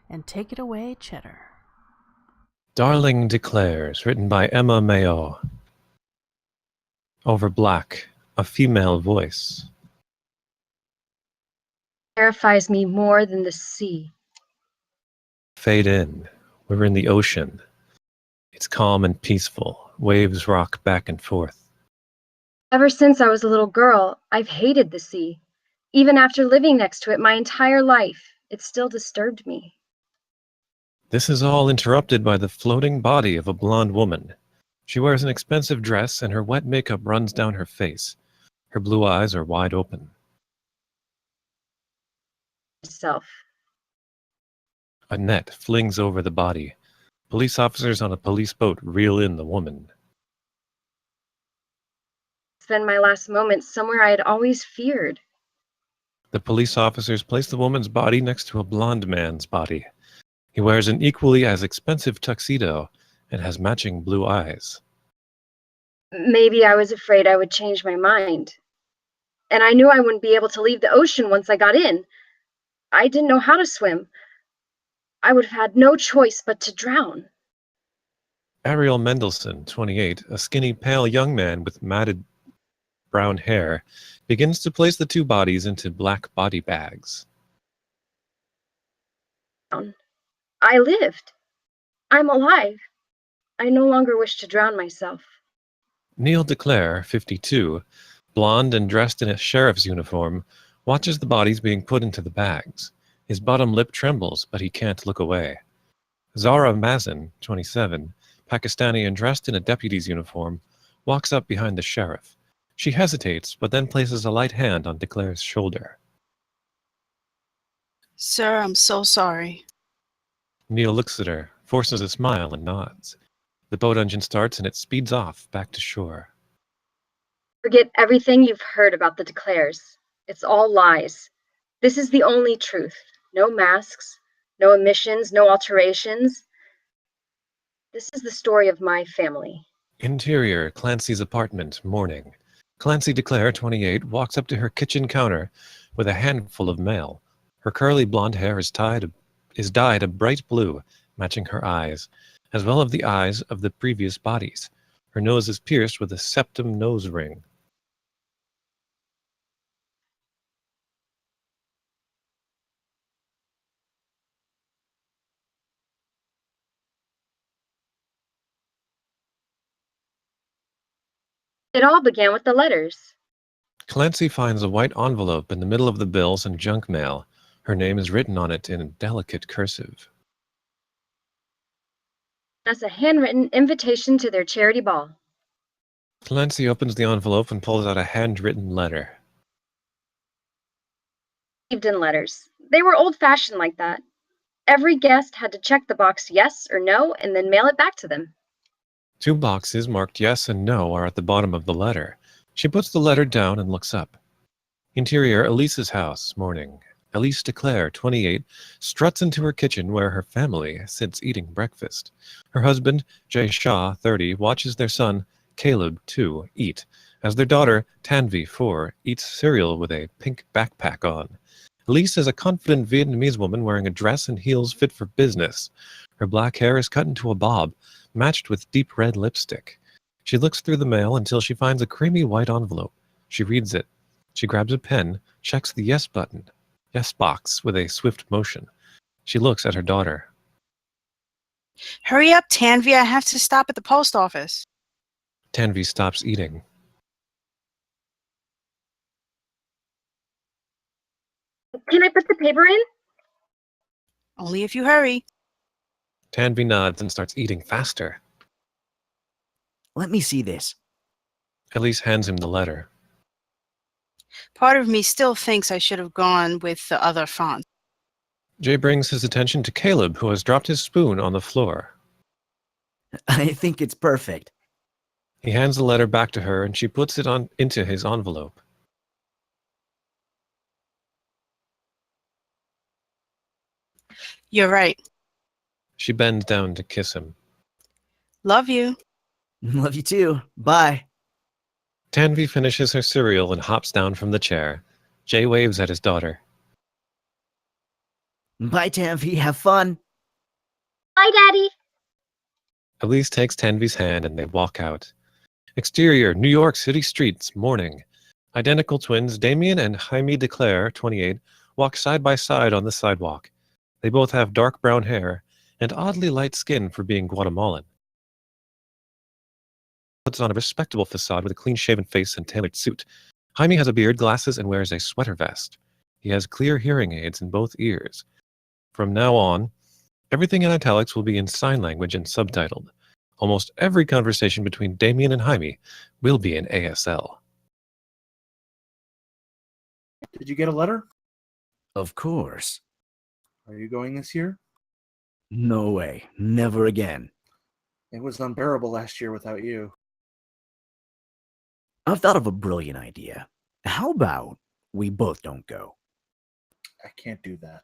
And take it away, Cheddar. Darling Declairs, written by Emma Mayo. Over black, a female voice. Terrifies me more than the sea. Fade in. We're in the ocean. It's calm and peaceful. Waves rock back and forth. Ever since I was a little girl, I've hated the sea. Even after living next to it my entire life, it still disturbed me. This is all interrupted by the floating body of a blonde woman. She wears an expensive dress and her wet makeup runs down her face. Her blue eyes are wide open. Myself. A net flings over the body. Police officers on a police boat reel in the woman. Spend my last moments somewhere I had always feared. The police officers place the woman's body next to a blonde man's body. He wears an equally as expensive tuxedo and has matching blue eyes. Maybe I was afraid I would change my mind. And I knew I wouldn't be able to leave the ocean once I got in. I didn't know how to swim. I would have had no choice but to drown. Ariel Mendelson, 28, a skinny, pale young man with matted brown hair, begins to place the two bodies into black body bags. I lived. I'm alive. I no longer wish to drown myself. Neil Declair, 52, blonde and dressed in a sheriff's uniform, watches the bodies being put into the bags. His bottom lip trembles, but he can't look away. Zara Mazin, 27, Pakistani and dressed in a deputy's uniform, walks up behind the sheriff. She hesitates, but then places a light hand on Declair's shoulder. Sir, I'm so sorry. Neil looks at her, forces a smile, and nods. The boat engine starts and it speeds off back to shore. Forget everything you've heard about the Declairs. It's all lies. This is the only truth. No masks, no omissions, no alterations. This is the story of my family. Interior, Clancy's apartment, morning. Clancy Declair, 28, walks up to her kitchen counter with a handful of mail. Her curly blonde hair is dyed a bright blue, matching her eyes, as well as the eyes of the previous bodies. Her nose is pierced with a septum nose ring. It all began with the letters. Clancy finds a white envelope in the middle of the bills and junk mail. Her name is written on it in delicate cursive. That's a handwritten invitation to their charity ball. Clancy opens the envelope and pulls out a handwritten letter. In letters. They were old-fashioned like that. Every guest had to check the box yes or no and then mail it back to them. Two boxes marked yes and no are at the bottom of the letter. She puts the letter down and looks up. Interior, Elise's house, morning. Elise Declair, 28, struts into her kitchen where her family sits eating breakfast. Her husband, Jay Shaw, 30, watches their son, Caleb, 2, eat, as their daughter, Tanvi, 4, eats cereal with a pink backpack on. Elise is a confident Vietnamese woman wearing a dress and heels fit for business. Her black hair is cut into a bob, matched with deep red lipstick. She looks through the mail until she finds a creamy white envelope. She reads it. She grabs a pen, checks the yes button, yes box with a swift motion. She looks at her daughter. Hurry up, Tanvi. I have to stop at the post office. Tanvi stops eating. Can I put the paper in? Only if you hurry. Tanvi nods and starts eating faster. Let me see this. Elise hands him the letter. Part of me still thinks I should have gone with the other font. Jay brings his attention to Caleb, who has dropped his spoon on the floor. I think it's perfect. He hands the letter back to her and she puts it into his envelope. You're right. She bends down to kiss him. Love you. Love you too. Bye. Tanvi finishes her cereal and hops down from the chair. Jay waves at his daughter. Bye, Tanvi. Have fun. Bye, Daddy. Elise takes Tanvi's hand and they walk out. Exterior, New York City streets, morning. Identical twins Damien and Jaime Declaire, 28, walk side by side on the sidewalk. They both have dark brown hair and oddly light skin for being Guatemalan. Puts on a respectable facade with a clean-shaven face and tailored suit. Jaime has a beard, glasses, and wears a sweater vest. He has clear hearing aids in both ears. From now on, everything in italics will be in sign language and subtitled. Almost every conversation between Damien and Jaime will be in ASL. Did you get a letter? Of course. Are you going this year? No way. Never again. It was unbearable last year without you. I've thought of a brilliant idea. How about we both don't go? I can't do that.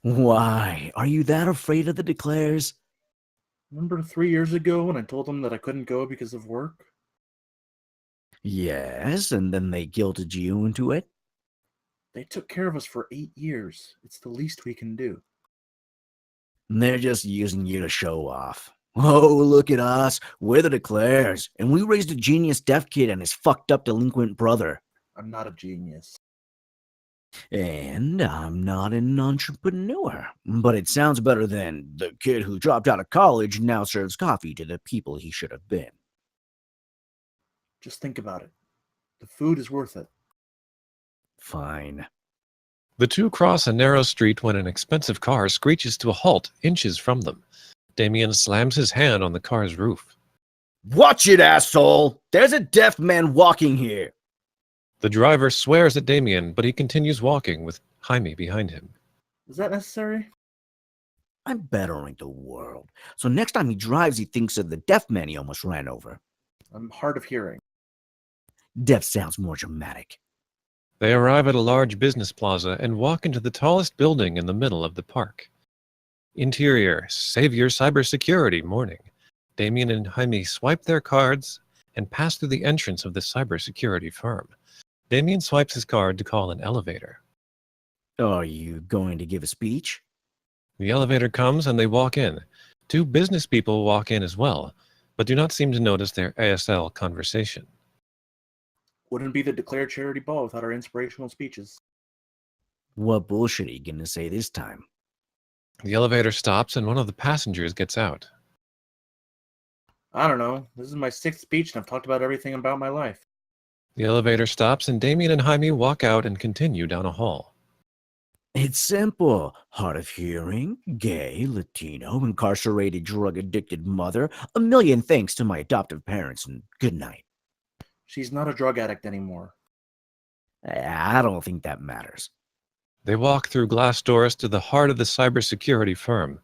Why? Are you that afraid of the Declairs? Remember 3 years ago when I told them that I couldn't go because of work? Yes, and then they guilted you into it? They took care of us for 8 years. It's the least we can do. They're just using you to show off. Oh, look at us. We're the Declairs, and we raised a genius deaf kid and his fucked up delinquent brother. I'm not a genius. And I'm not an entrepreneur. But it sounds better than the kid who dropped out of college and now serves coffee to the people he should have been. Just think about it. The food is worth it. Fine. The two cross a narrow street when an expensive car screeches to a halt inches from them. Damien slams his hand on the car's roof. Watch it, asshole! There's a deaf man walking here! The driver swears at Damien, but he continues walking with Jaime behind him. Is that necessary? I'm bettering the world. So next time he drives, he thinks of the deaf man he almost ran over. I'm hard of hearing. Deaf sounds more dramatic. They arrive at a large business plaza and walk into the tallest building in the middle of the park. Interior, Savior Cybersecurity, morning. Damien and Jaime swipe their cards and pass through the entrance of the cybersecurity firm. Damien swipes his card to call an elevator. Are you going to give a speech? The elevator comes and they walk in. Two business people walk in as well, but do not seem to notice their ASL conversation. Wouldn't be the Declare charity ball without our inspirational speeches. What bullshit are you going to say this time? The elevator stops and one of the passengers gets out. I don't know. This is my 6th speech and I've talked about everything about my life. The elevator stops and Damien and Jaime walk out and continue down a hall. It's simple. Hard of hearing, gay, Latino, incarcerated, drug-addicted mother. A million thanks to my adoptive parents, and good night. She's not a drug addict anymore. I don't think that matters. They walk through glass doors to the heart of the cybersecurity firm.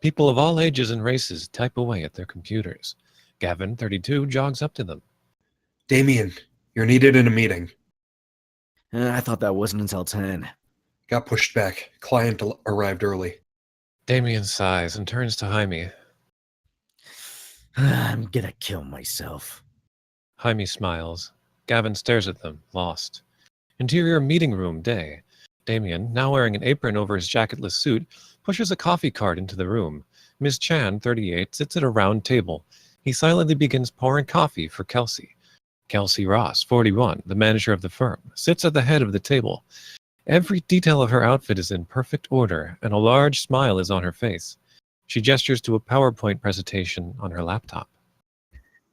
People of all ages and races type away at their computers. Gavin, 32, jogs up to them. Damien, you're needed in a meeting. I thought that wasn't until 10. Got pushed back. Client arrived early. Damien sighs and turns to Jaime. I'm gonna kill myself. Jaime smiles. Gavin stares at them, lost. Interior meeting room, day. Damien, now wearing an apron over his jacketless suit, pushes a coffee cart into the room. Ms. Chan, 38, sits at a round table. He silently begins pouring coffee for Kelsey. Kelsey Ross, 41, the manager of the firm, sits at the head of the table. Every detail of her outfit is in perfect order, and a large smile is on her face. She gestures to a PowerPoint presentation on her laptop.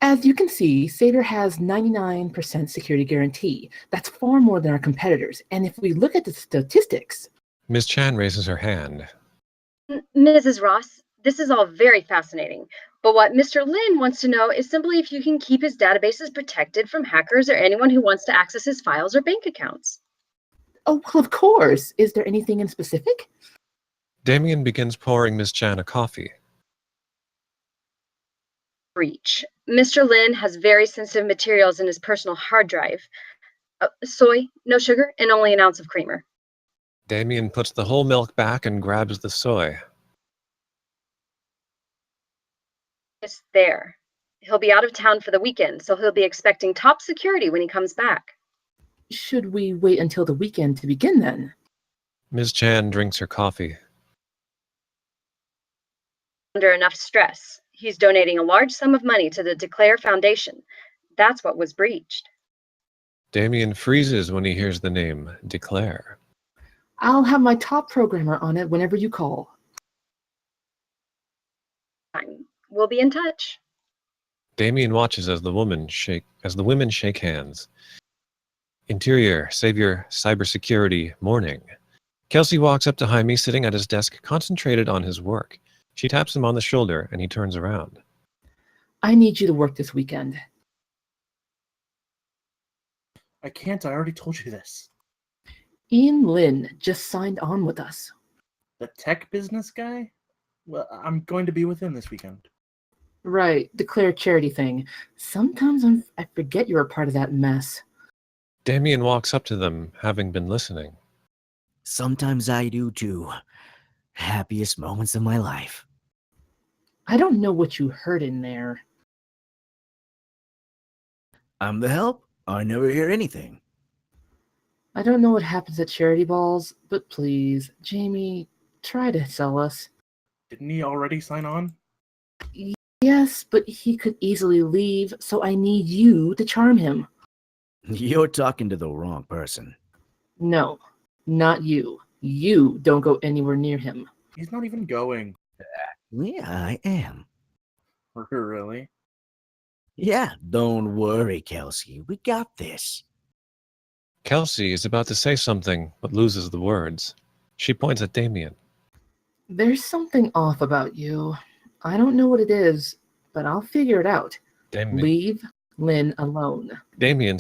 As you can see, Savior has 99% security guarantee. That's far more than our competitors. And if we look at the statistics... Ms. Chan raises her hand. Mrs. Ross, this is all very fascinating. But what Mr. Lin wants to know is simply if you can keep his databases protected from hackers or anyone who wants to access his files or bank accounts. Oh, well, of course. Is there anything in specific? Damien begins pouring Ms. Chan a coffee. Breach. Mr. Lin has very sensitive materials in his personal hard drive. Soy, no sugar, and only an ounce of creamer. Damien puts the whole milk back and grabs the soy. It's there. He'll be out of town for the weekend, so he'll be expecting top security when he comes back. Should we wait until the weekend to begin then? Ms. Chan drinks her coffee. Under enough stress. He's donating a large sum of money to the Declare Foundation. That's what was breached. Damien freezes when he hears the name Declare. I'll have my top programmer on it whenever you call. We'll be in touch. Damien watches as the women shake hands. Interior, Savior, Cybersecurity, morning. Kelsey walks up to Jaime sitting at his desk, concentrated on his work. She taps him on the shoulder and he turns around. I need you to work this weekend. I can't. I already told you this. Ian Lynn just signed on with us. The tech business guy? Well, I'm going to be with him this weekend. Right, Declare charity thing. Sometimes I forget you're a part of that mess. Damien walks up to them, having been listening. Sometimes I do too. Happiest moments of my life. I don't know what you heard in there. I'm the help. I never hear anything. I don't know what happens at charity balls, but please, Jamie, try to sell us. Didn't he already sign on? Yes, but he could easily leave, so I need you to charm him. You're talking to the wrong person. No, not you. You don't go anywhere near him. He's not even going. Yeah, I am. Really? Yeah, don't worry, Kelsey. We got this. Kelsey is about to say something, but loses the words. She points at Damien. There's something off about you. I don't know what it is, but I'll figure it out. Leave Lynn alone. Damien